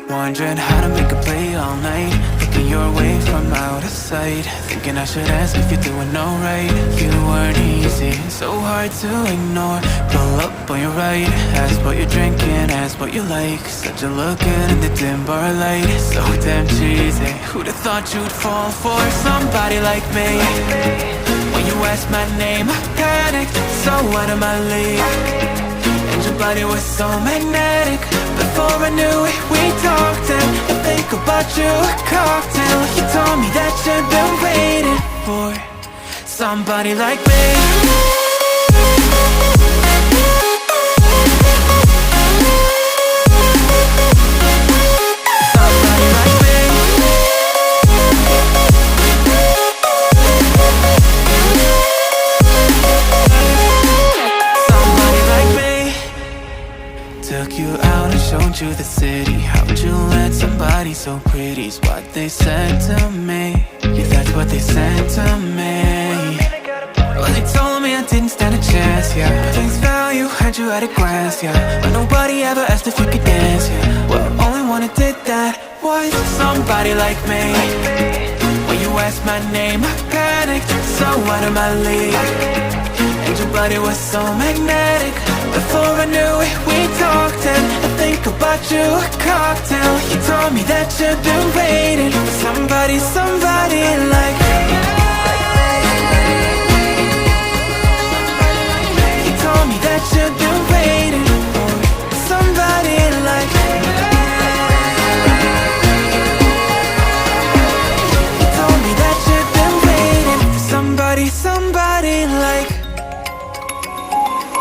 Wondering how to make a play all night, looking your way from out of sight, thinking I should ask if you're doing alright. You weren't easy, so hard to ignore. Pull up on your right, ask what you're drinking, ask what you like. Said you're looking in the dim bar light, so damn cheesy. Who'd have thought you'd fall for somebody like me? When you asked my name, I panicked, so out of my league. And your body was so magnetic. Before I knew it, we talked and I think about you a cocktail. You told me that you've been waiting for somebody like me. Took you out and showed you the city. How'd you let somebody so pretty's what they said to me? Yeah, that's what they said to me. Well, they told me I didn't stand a chance, yeah. Face value, had you at a glance, yeah. But nobody ever asked if you could dance, yeah. Well, only one who did that was somebody like me. When you asked my name, I panicked, so out of my league. And your body was so magnetic. Before I knew it, we talked and I think about you a cocktail. You told me that you've been waiting for somebody, somebody like me. You told me that you've been waiting for somebody like me. You told me that you've been waiting for somebody, somebody like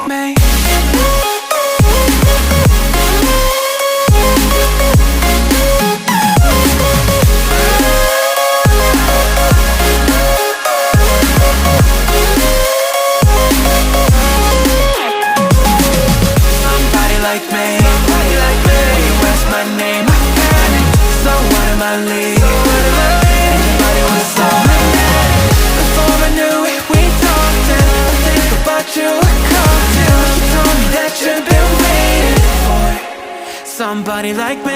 me. Somebody like me.